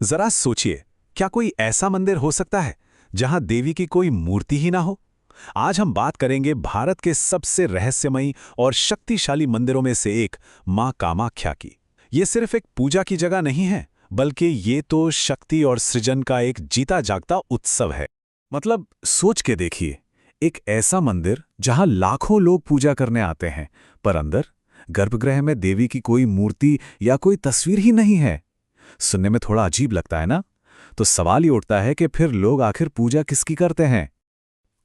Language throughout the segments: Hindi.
जरा सोचिए, क्या कोई ऐसा मंदिर हो सकता है जहां देवी की कोई मूर्ति ही ना हो? आज हम बात करेंगे भारत के सबसे रहस्यमयी और शक्तिशाली मंदिरों में से एक मां कामाख्या की। ये सिर्फ एक पूजा की जगह नहीं है, बल्कि ये तो शक्ति और सृजन का एक जीता जागता उत्सव है। मतलब सोच के देखिए, एक ऐसा मंदिर जहां लाखों लोग पूजा करने आते हैं, पर अंदर गर्भगृह में देवी की कोई मूर्ति या कोई तस्वीर ही नहीं है। सुनने में थोड़ा अजीब लगता है ना? तो सवाल ही उठता है कि फिर लोग आखिर पूजा किसकी करते हैं?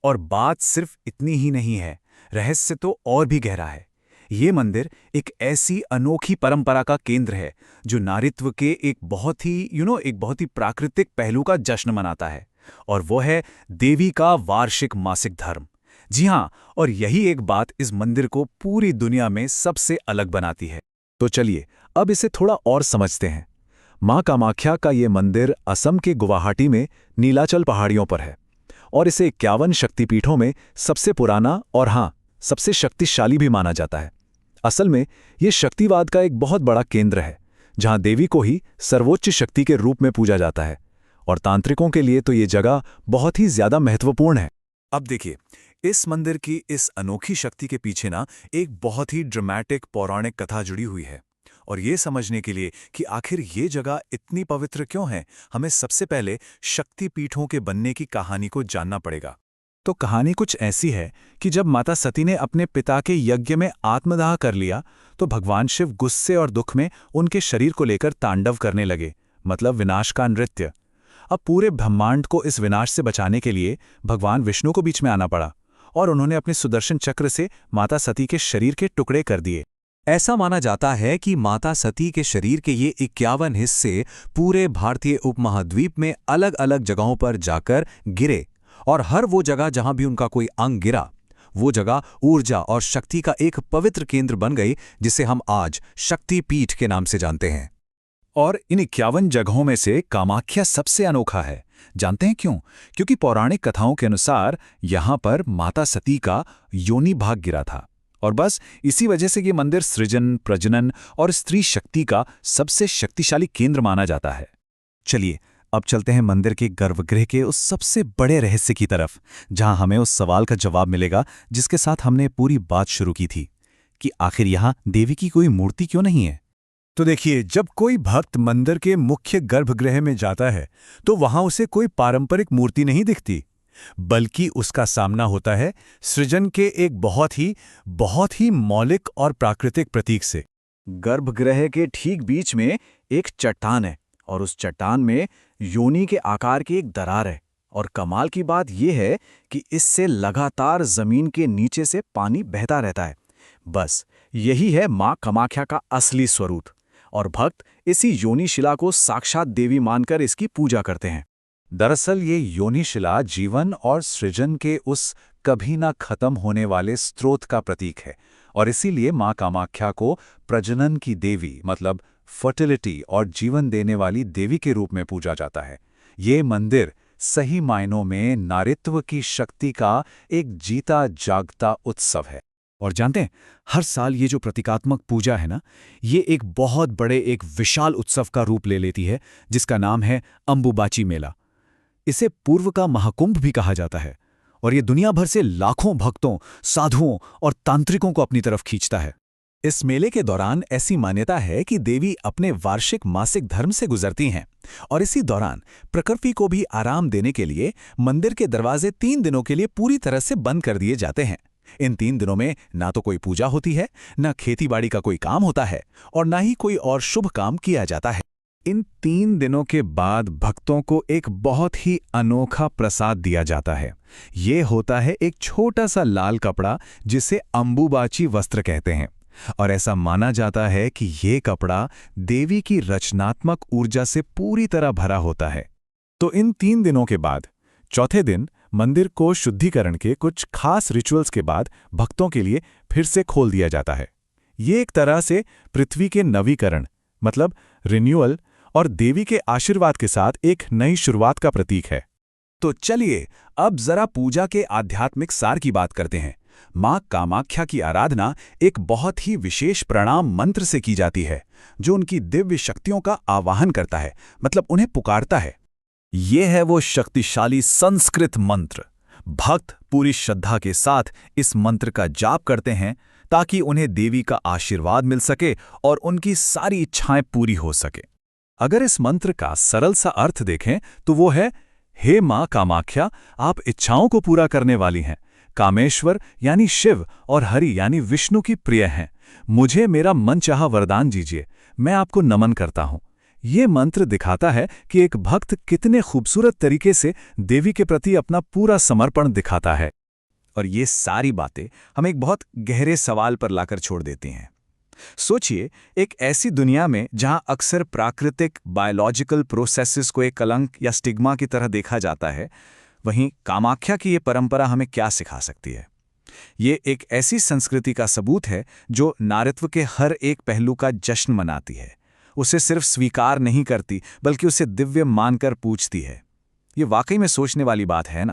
और बात सिर्फ इतनी ही नहीं है, रहस्य तो और भी गहरा है। ये मंदिर एक ऐसी अनोखी परंपरा का केंद्र है जो नारीत्व के एक बहुत ही प्राकृतिक पहलू का जश्न मनाता है। और वो है देवी का वार्षिक मासिक धर्म। जी हाँ, और यही एक बात इस मंदिर को पूरी दुनिया में सबसे अलग बनाती है। तो चलिए अब इसे थोड़ा और समझते हैं। मां कामाख्या का ये मंदिर असम के गुवाहाटी में नीलाचल पहाड़ियों पर है और इसे 51 शक्तिपीठों में सबसे पुराना और हाँ, सबसे शक्तिशाली भी माना जाता है। असल में ये शक्तिवाद का एक बहुत बड़ा केंद्र है, जहां देवी को ही सर्वोच्च शक्ति के रूप में पूजा जाता है। और तांत्रिकों के लिए तो ये जगह बहुत ही ज्यादा महत्वपूर्ण है। अब देखिए, इस मंदिर की इस अनोखी शक्ति के पीछे ना एक बहुत ही ड्रामेटिक पौराणिक कथा जुड़ी हुई है। और ये समझने के लिए कि आखिर ये जगह इतनी पवित्र क्यों है, हमें सबसे पहले शक्तिपीठों के बनने की कहानी को जानना पड़ेगा। तो कहानी कुछ ऐसी है कि जब माता सती ने अपने पिता के यज्ञ में आत्मदाह कर लिया, तो भगवान शिव गुस्से और दुख में उनके शरीर को लेकर तांडव करने लगे, मतलब विनाश का नृत्य। अब पूरे ब्रह्मांड को इस विनाश से बचाने के लिए भगवान विष्णु को बीच में आना पड़ा और उन्होंने अपने सुदर्शन चक्र से माता सती के शरीर के टुकड़े कर दिए। ऐसा माना जाता है कि माता सती के शरीर के ये 51 हिस्से पूरे भारतीय उपमहाद्वीप में अलग अलग जगहों पर जाकर गिरे, और हर वो जगह जहां भी उनका कोई अंग गिरा, वो जगह ऊर्जा और शक्ति का एक पवित्र केंद्र बन गई, जिसे हम आज शक्तिपीठ के नाम से जानते हैं। और इन 51 जगहों में से कामाख्या सबसे अनोखा है। जानते हैं क्यों? क्योंकि पौराणिक कथाओं के अनुसार यहां पर माता सती का योनि भाग गिरा था, और बस इसी वजह से ये मंदिर सृजन, प्रजनन और स्त्री शक्ति का सबसे शक्तिशाली केंद्र माना जाता है। चलिए अब चलते हैं मंदिर के गर्भगृह के उस सबसे बड़े रहस्य की तरफ, जहां हमें उस सवाल का जवाब मिलेगा जिसके साथ हमने पूरी बात शुरू की थी, कि आखिर यहां देवी की कोई मूर्ति क्यों नहीं है। तो देखिए, जब कोई भक्त मंदिर के मुख्य गर्भगृह में जाता है, तो वहां उसे कोई पारंपरिक मूर्ति नहीं दिखती, बल्कि उसका सामना होता है सृजन के एक बहुत ही मौलिक और प्राकृतिक प्रतीक से। गर्भगृह के ठीक बीच में एक चट्टान है, और उस चट्टान में योनि के आकार की एक दरार है। और कमाल की बात यह है कि इससे लगातार जमीन के नीचे से पानी बहता रहता है। बस यही है मां कामाख्या का असली स्वरूप, और भक्त इसी योनि शिला को साक्षात देवी मानकर इसकी पूजा करते हैं। दरअसल ये योनि शिला जीवन और सृजन के उस कभी ना खत्म होने वाले स्रोत का प्रतीक है, और इसीलिए मां कामाख्या को प्रजनन की देवी, मतलब फर्टिलिटी और जीवन देने वाली देवी के रूप में पूजा जाता है। ये मंदिर सही मायनों में नारीत्व की शक्ति का एक जीता जागता उत्सव है। और जानते हैं, हर साल ये जो प्रतीकात्मक पूजा है ना, ये एक बहुत बड़े एक विशाल उत्सव का रूप ले लेती है, जिसका नाम है अंबुबाची मेला। इसे पूर्व का महाकुंभ भी कहा जाता है, और ये दुनिया भर से लाखों भक्तों, साधुओं और तांत्रिकों को अपनी तरफ खींचता है। इस मेले के दौरान ऐसी मान्यता है कि देवी अपने वार्षिक मासिक धर्म से गुजरती हैं, और इसी दौरान प्रकृति को भी आराम देने के लिए मंदिर के दरवाजे 3 दिनों के लिए पूरी तरह से बंद कर दिए जाते हैं। इन 3 दिनों में ना तो कोई पूजा होती है, ना खेतीबाड़ी का कोई काम होता है, और ना ही कोई और शुभ काम किया जाता है। इन 3 दिनों के बाद भक्तों को एक बहुत ही अनोखा प्रसाद दिया जाता है। ये होता है एक छोटा सा लाल कपड़ा, जिसे अंबुबाची वस्त्र कहते हैं। और ऐसा माना जाता है कि ये कपड़ा देवी की रचनात्मक ऊर्जा से पूरी तरह भरा होता है। तो इन 3 दिनों के बाद चौथे दिन मंदिर को शुद्धिकरण के कुछ खास रिचुअल्स के बाद भक्तों के लिए फिर से खोल दिया जाता है। ये एक तरह से पृथ्वी के नवीकरण, मतलब रिन्यूअल, और देवी के आशीर्वाद के साथ एक नई शुरुआत का प्रतीक है। तो चलिए अब जरा पूजा के आध्यात्मिक सार की बात करते हैं। माँ कामाख्या की आराधना एक बहुत ही विशेष प्रणाम मंत्र से की जाती है, जो उनकी दिव्य शक्तियों का आवाहन करता है, मतलब उन्हें पुकारता है। ये है वो शक्तिशाली संस्कृत मंत्र। भक्त पूरी श्रद्धा के साथ इस मंत्र का जाप करते हैं ताकि उन्हें देवी का आशीर्वाद मिल सके और उनकी सारी इच्छाएं पूरी हो सके। अगर इस मंत्र का सरल सा अर्थ देखें तो वो है, हे माँ कामाख्या, आप इच्छाओं को पूरा करने वाली हैं। कामेश्वर यानी शिव और हरि यानी विष्णु की प्रिय हैं। मुझे मेरा मनचाहा वरदान दीजिए, मैं आपको नमन करता हूँ। ये मंत्र दिखाता है कि एक भक्त कितने खूबसूरत तरीके से देवी के प्रति अपना पूरा समर्पण दिखाता है। और ये सारी बातें हमें एक बहुत गहरे सवाल पर लाकर छोड़ देती हैं। सोचिए, एक ऐसी दुनिया में जहां अक्सर प्राकृतिक बायोलॉजिकल प्रोसेसेस को एक कलंक या स्टिग्मा की तरह देखा जाता है, वहीं कामाख्या की ये परंपरा हमें क्या सिखा सकती है? ये एक ऐसी संस्कृति का सबूत है जो नारीत्व के हर एक पहलू का जश्न मनाती है, उसे सिर्फ स्वीकार नहीं करती बल्कि उसे दिव्य मानकर पूजती है। ये वाकई में सोचने वाली बात है ना।